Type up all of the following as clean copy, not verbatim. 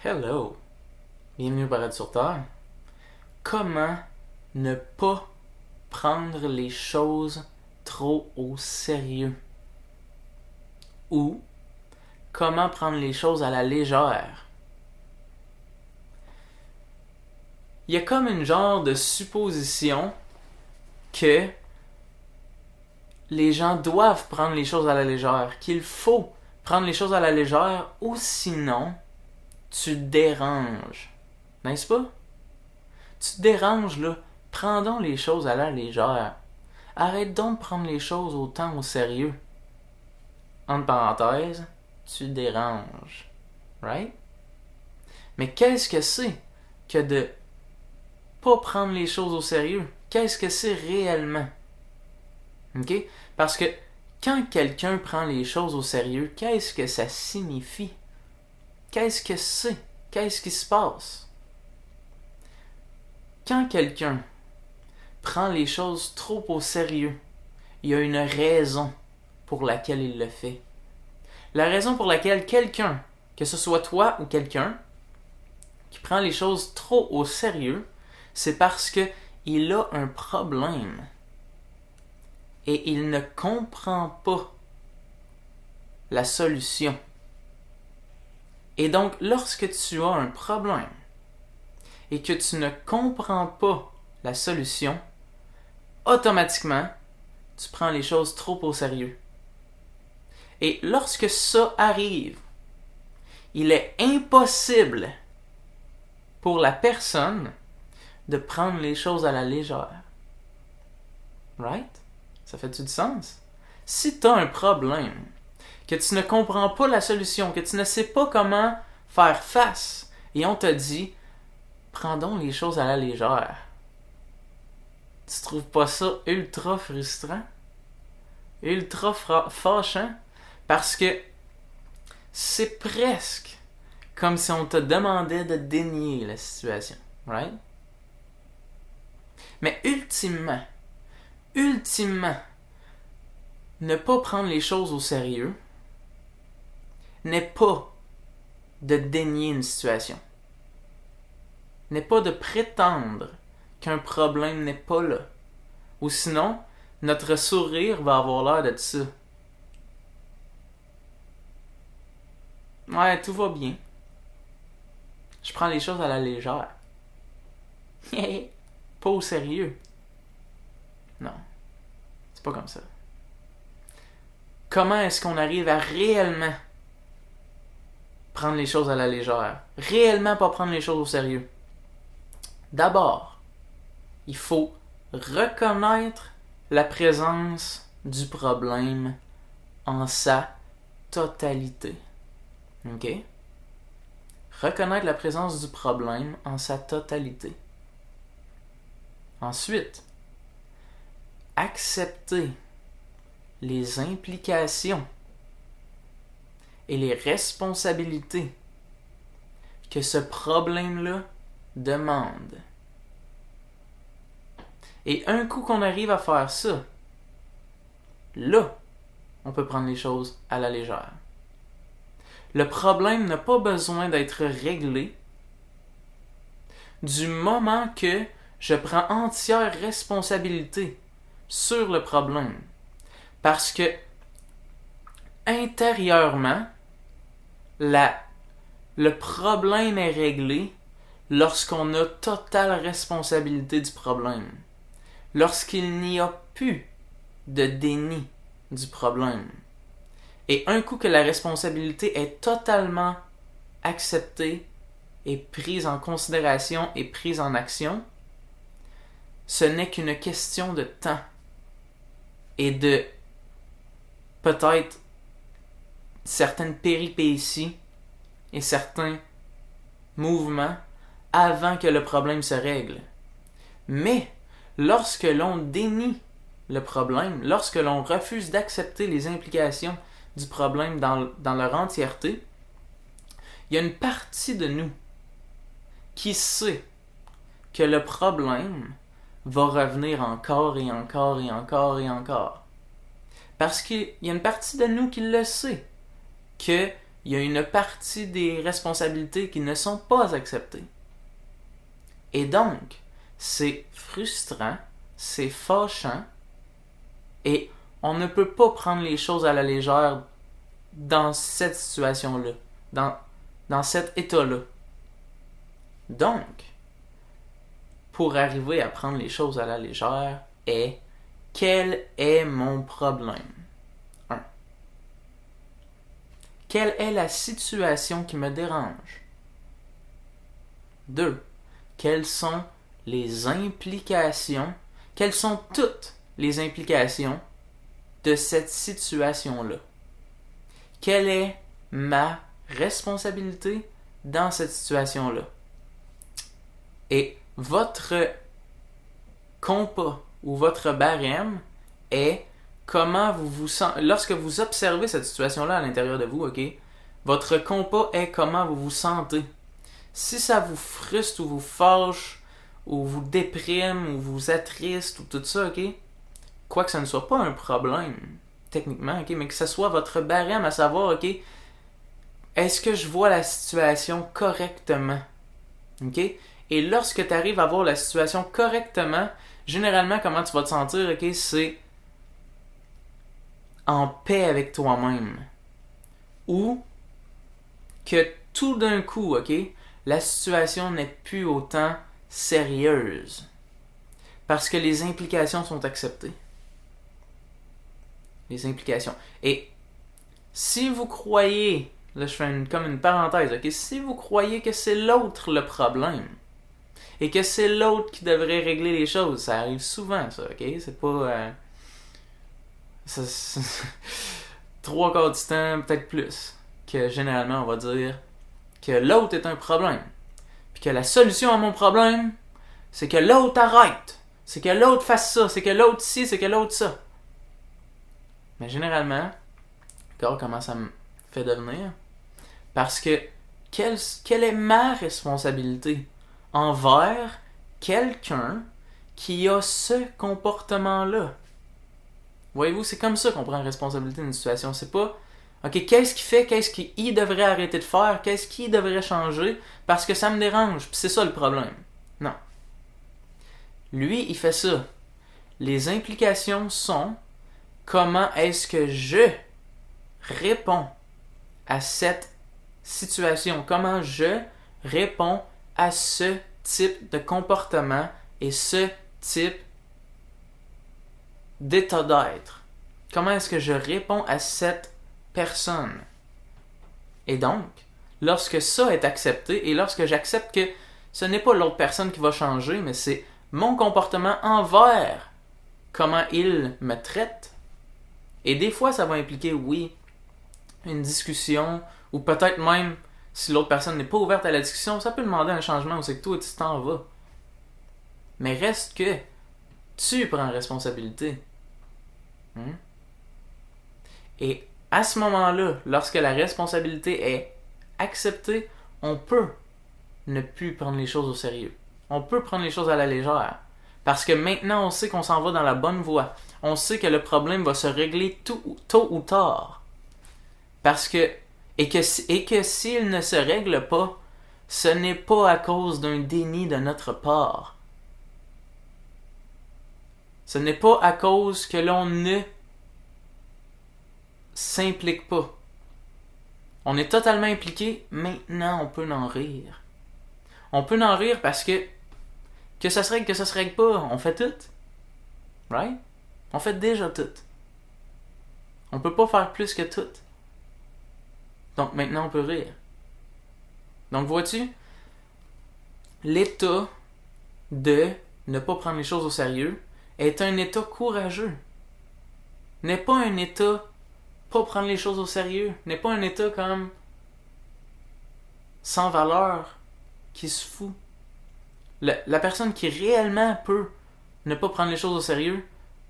Hello, bienvenue au Paradis sur Terre. Comment ne pas prendre les choses trop au sérieux? Ou comment prendre les choses à la légère? Il y a comme une genre de supposition que les gens doivent prendre les choses à la légère, qu'il faut prendre les choses à la légère ou sinon tu déranges. N'est-ce pas? Tu déranges là. Prends donc les choses à la légère. Arrête donc de prendre les choses autant au sérieux. Entre parenthèses, tu déranges. Right? Mais qu'est-ce que c'est que de pas prendre les choses au sérieux? Qu'est-ce que c'est réellement? OK? Parce que quand quelqu'un prend les choses au sérieux, qu'est-ce que ça signifie? Qu'est-ce que c'est? Qu'est-ce qui se passe? Quand quelqu'un prend les choses trop au sérieux, il y a une raison pour laquelle il le fait. La raison pour laquelle quelqu'un, que ce soit toi ou quelqu'un, qui prend les choses trop au sérieux, c'est parce que il a un problème. Et il ne comprend pas la solution. Et donc, lorsque tu as un problème et que tu ne comprends pas la solution, automatiquement, tu prends les choses trop au sérieux. Et lorsque ça arrive, il est impossible pour la personne de prendre les choses à la légère. Right? Ça fait-tu du sens? Si tu as un problème, que tu ne comprends pas la solution, que tu ne sais pas comment faire face, et on te dit, prends donc les choses à la légère. Tu trouves pas ça ultra frustrant? Ultra fâchant? Parce que c'est presque comme si on te demandait de dénier la situation. Right? Mais ultimement, ne pas prendre les choses au sérieux n'est pas de dénier une situation. N'est pas de prétendre qu'un problème n'est pas là. Ou sinon, notre sourire va avoir l'air de ça. Ouais, tout va bien. Je prends les choses à la légère. Pas au sérieux. Non. C'est pas comme ça. Comment est-ce qu'on arrive à réellement prendre les choses à la légère? Réellement pas prendre les choses au sérieux? D'abord, il faut reconnaître la présence du problème en sa totalité. OK? Reconnaître la présence du problème en sa totalité. Ensuite, accepter les implications et les responsabilités que ce problème-là demande. Et un coup qu'on arrive à faire ça, là, on peut prendre les choses à la légère. Le problème n'a pas besoin d'être réglé du moment que je prends entière responsabilité sur le problème. Parce que intérieurement, le problème est réglé lorsqu'on a totale responsabilité du problème. Lorsqu'il n'y a plus de déni du problème. Et un coup que la responsabilité est totalement acceptée et prise en considération et prise en action, ce n'est qu'une question de temps et de peut-être certaines péripéties et certains mouvements avant que le problème se règle. Mais lorsque l'on dénie le problème, lorsque l'on refuse d'accepter les implications du problème dans leur entièreté, il y a une partie de nous qui sait que le problème va revenir encore et encore et encore et encore. Parce qu'il y a une partie de nous qui le sait, que il y a une partie des responsabilités qui ne sont pas acceptées. Et donc, c'est frustrant, c'est fâchant, et on ne peut pas prendre les choses à la légère dans cette situation-là, dans cet état-là. Donc, pour arriver à prendre les choses à la légère, quel est mon problème? 1. Quelle est la situation qui me dérange? 2. Quelles sont les implications? Quelles sont toutes les implications de cette situation-là? Quelle est ma responsabilité dans cette situation-là? Et votre compas ou votre barème est comment vous vous sentez. Lorsque vous observez cette situation-là à l'intérieur de vous, ok, votre compas est comment vous vous sentez. Si ça vous frustre ou vous fâche ou vous déprime ou vous attriste ou tout ça, ok, quoi que ça ne soit pas un problème techniquement, ok, mais que ce soit votre barème à savoir, ok, est-ce que je vois la situation correctement, ok? Et lorsque tu arrives à voir la situation correctement, généralement, comment tu vas te sentir, ok, c'est en paix avec toi-même. Ou que tout d'un coup, ok, la situation n'est plus autant sérieuse. Parce que les implications sont acceptées. Les implications. Et si vous croyez, là je fais comme une parenthèse, ok, si vous croyez que c'est l'autre le problème, et que c'est l'autre qui devrait régler les choses. Ça arrive souvent, ça, ok? C'est pas... trois quarts du temps, peut-être plus, que généralement, on va dire que l'autre est un problème. Puis que la solution à mon problème, c'est que l'autre arrête. C'est que l'autre fasse ça. C'est que l'autre ci, c'est que l'autre ça. Mais généralement, regarde comment ça me fait devenir. Parce que, quelle est ma responsabilité envers quelqu'un qui a ce comportement-là? Voyez-vous, c'est comme ça qu'on prend la responsabilité d'une situation. C'est pas, ok, qu'est-ce qu'il fait, qu'est-ce qu'il devrait arrêter de faire, qu'est-ce qu'il devrait changer, parce que ça me dérange, puis c'est ça le problème. Non. Lui, il fait ça. Les implications sont comment est-ce que je réponds à cette situation, comment je réponds à ce type de comportement et ce type d'état d'être. Comment est-ce que je réponds à cette personne? Et donc, lorsque ça est accepté et lorsque j'accepte que ce n'est pas l'autre personne qui va changer, mais c'est mon comportement envers comment il me traite. Et des fois, ça va impliquer, oui, une discussion ou peut-être même si l'autre personne n'est pas ouverte à la discussion, ça peut demander un changement où c'est que toi, tu t'en vas. Mais reste que tu prends responsabilité. Et à ce moment-là, lorsque la responsabilité est acceptée, on peut ne plus prendre les choses au sérieux. On peut prendre les choses à la légère. Parce que maintenant, on sait qu'on s'en va dans la bonne voie. On sait que le problème va se régler tôt ou tard. Parce que Et que s'il ne se règle pas, ce n'est pas à cause d'un déni de notre part. Ce n'est pas à cause que l'on ne s'implique pas. On est totalement impliqué, maintenant on peut en rire. On peut en rire parce que ça se règle, que ça se règle pas, on fait tout. Right? On fait déjà tout. On peut pas faire plus que tout. Donc maintenant on peut rire. Donc vois-tu, l'état de ne pas prendre les choses au sérieux est un état courageux. N'est pas un état pas prendre les choses au sérieux. N'est pas un état comme sans valeur qui se fout. La personne qui réellement peut ne pas prendre les choses au sérieux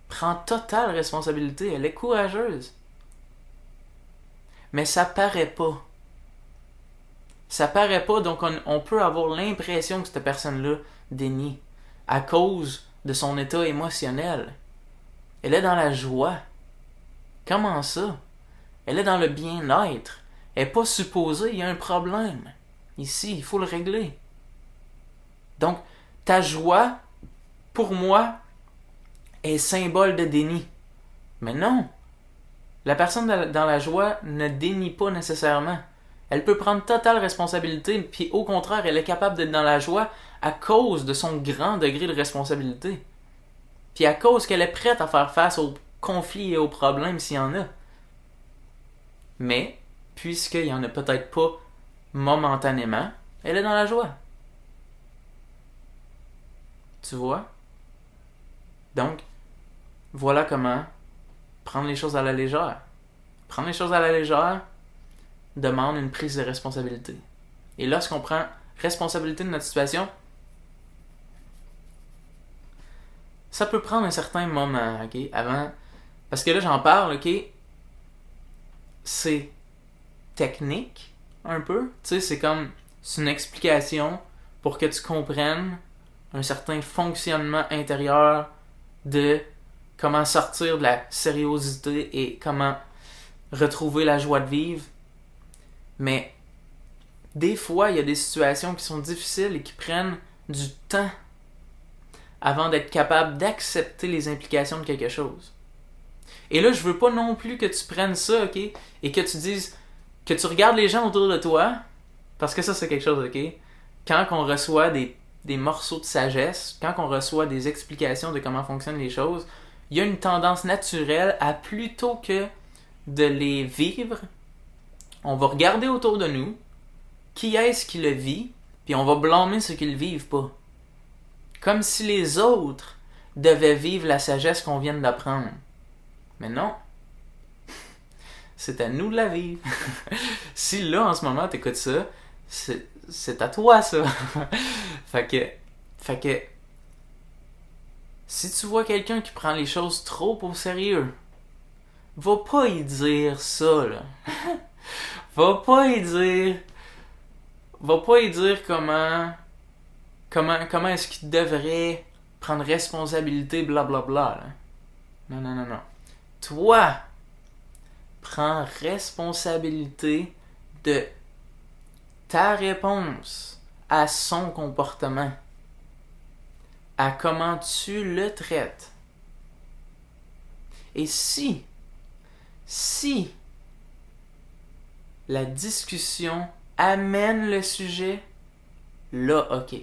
prend totale responsabilité. Elle est courageuse. Mais ça paraît pas. Ça paraît pas, donc on peut avoir l'impression que cette personne-là dénie à cause de son état émotionnel. Elle est dans la joie. Comment ça? Elle est dans le bien-être. Elle n'est pas supposée, il y a un problème. Ici, il faut le régler. Donc, ta joie, pour moi, est symbole de déni. Mais non, la personne dans la joie ne dénie pas nécessairement. Elle peut prendre totale responsabilité, puis au contraire, elle est capable d'être dans la joie à cause de son grand degré de responsabilité. Puis à cause qu'elle est prête à faire face aux conflits et aux problèmes s'il y en a. Mais, puisqu'il n'y en a peut-être pas momentanément, elle est dans la joie. Tu vois? Donc, voilà comment prendre les choses à la légère. Prendre les choses à la légère demande une prise de responsabilité. Et lorsqu'on prend responsabilité de notre situation, ça peut prendre un certain moment, ok, avant. Parce que là, j'en parle, ok, c'est technique, un peu. Tu sais, c'est une explication pour que tu comprennes un certain fonctionnement intérieur de comment sortir de la sériosité et comment retrouver la joie de vivre. Mais des fois, il y a des situations qui sont difficiles et qui prennent du temps avant d'être capable d'accepter les implications de quelque chose. Et là, je veux pas non plus que tu prennes ça, ok, et que tu dises, que tu regardes les gens autour de toi, parce que ça, c'est quelque chose, ok. Quand on reçoit des morceaux de sagesse, quand on reçoit des explications de comment fonctionnent les choses, il y a une tendance naturelle à plutôt que de les vivre, on va regarder autour de nous, qui est-ce qui le vit, puis on va blâmer ceux qui le vivent pas. Comme si les autres devaient vivre la sagesse qu'on vient d'apprendre. Mais non. C'est à nous de la vivre. Si là, en ce moment, t'écoutes ça, c'est à toi, ça. Fait que, si tu vois quelqu'un qui prend les choses trop au sérieux, va pas y dire ça, là. Va pas y dire comment est-ce qu'il devrait prendre responsabilité, blablabla, là. Non. Toi, prends responsabilité de ta réponse à son comportement, à comment tu le traites. Et si la discussion amène le sujet, là, ok.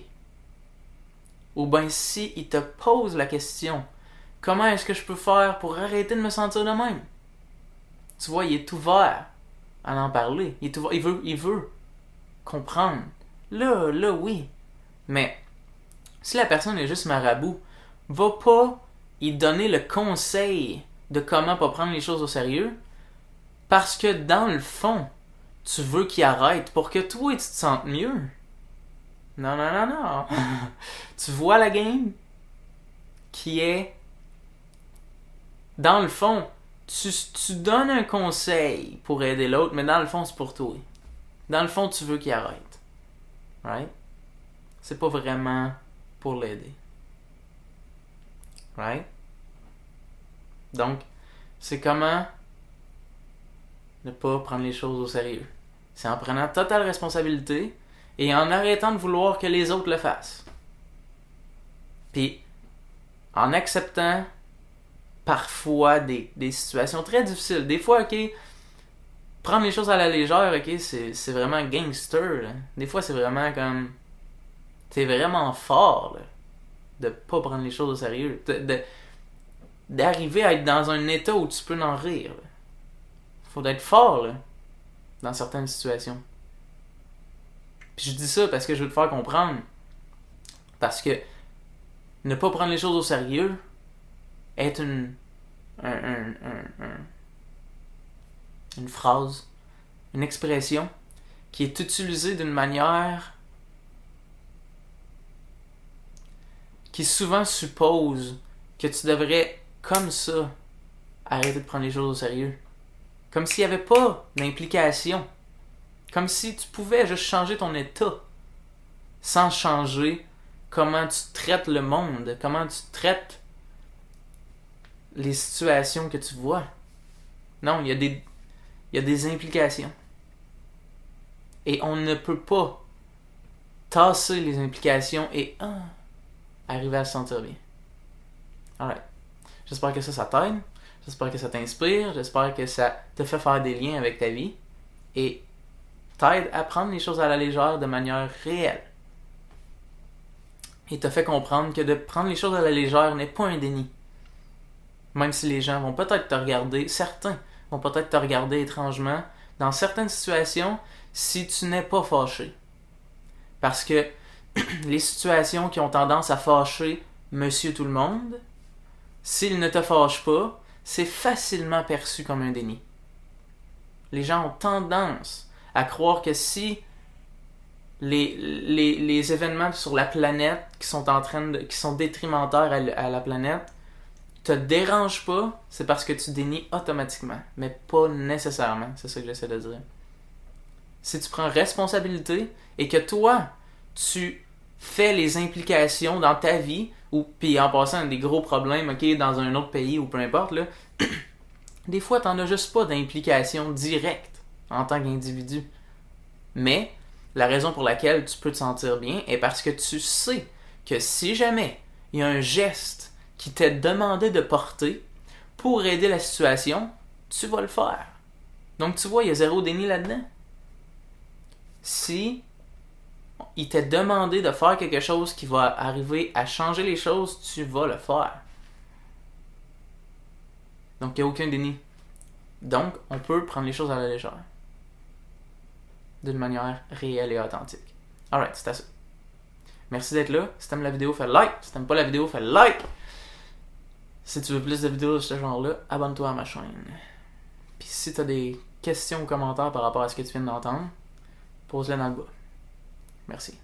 Ou bien si il te pose la question, comment est-ce que je peux faire pour arrêter de me sentir de même? Tu vois, il est ouvert à en parler. Il veut comprendre. Là, oui. Mais si la personne est juste marabout, va pas y donner le conseil de comment pas prendre les choses au sérieux, parce que dans le fond, tu veux qu'il arrête pour que toi tu te sentes mieux. Non. Tu vois la game qui est, dans le fond, tu donnes un conseil pour aider l'autre, mais dans le fond, c'est pour toi. Dans le fond, tu veux qu'il arrête. Right? C'est pas vraiment pour l'aider. Right? Donc, c'est comment ne pas prendre les choses au sérieux. C'est en prenant totale responsabilité et en arrêtant de vouloir que les autres le fassent. Puis, en acceptant parfois des situations très difficiles. Des fois, ok, prendre les choses à la légère, ok, c'est vraiment gangster, là. Des fois, c'est vraiment comme, t'es vraiment fort, là, de pas prendre les choses au sérieux. D'arriver à être dans un état où tu peux en rire, là. Faut être fort, là, dans certaines situations. Puis je dis ça parce que je veux te faire comprendre. Parce que ne pas prendre les choses au sérieux est une phrase, une expression qui est utilisée d'une manière qui souvent suppose que tu devrais, comme ça, arrêter de prendre les choses au sérieux. Comme s'il n'y avait pas d'implication. Comme si tu pouvais juste changer ton état sans changer comment tu traites le monde, comment tu traites les situations que tu vois. Non, il y a des implications. Et on ne peut pas tasser les implications et arriver à se sentir bien. Alright. J'espère que ça t'aide. J'espère que ça t'inspire. J'espère que ça te fait faire des liens avec ta vie. Et t'aide à prendre les choses à la légère de manière réelle. Et te fait comprendre que de prendre les choses à la légère n'est pas un déni. Même si les gens vont peut-être te regarder, certains vont peut-être te regarder étrangement dans certaines situations si tu n'es pas fâché. Parce que les situations qui ont tendance à fâcher monsieur tout le monde, s'ils ne te fâchent pas, c'est facilement perçu comme un déni. Les gens ont tendance à croire que si les événements sur la planète qui sont détrimentaires à la planète te dérangent pas, c'est parce que tu dénies automatiquement, mais pas nécessairement, c'est ça que j'essaie de dire. Si tu prends responsabilité et que toi, tu fais les implications dans ta vie, ou puis en passant des gros problèmes, ok, dans un autre pays ou peu importe, là, des fois t'en as juste pas d'implication directe en tant qu'individu. Mais la raison pour laquelle tu peux te sentir bien est parce que tu sais que si jamais il y a un geste qui t'est demandé de porter pour aider la situation, tu vas le faire. Donc tu vois, il y a zéro déni là-dedans. Si il t'est demandé de faire quelque chose qui va arriver à changer les choses, tu vas le faire. Donc il n'y a aucun déni. Donc on peut prendre les choses à la légère. D'une manière réelle et authentique. Alright, c'est à ça. Merci d'être là. Si t'aimes la vidéo, fais like. Si t'aimes pas la vidéo, fais like. Si tu veux plus de vidéos de ce genre-là, abonne-toi à ma chaîne. Puis si t'as des questions ou commentaires par rapport à ce que tu viens d'entendre, pose-les dans le bas. Merci.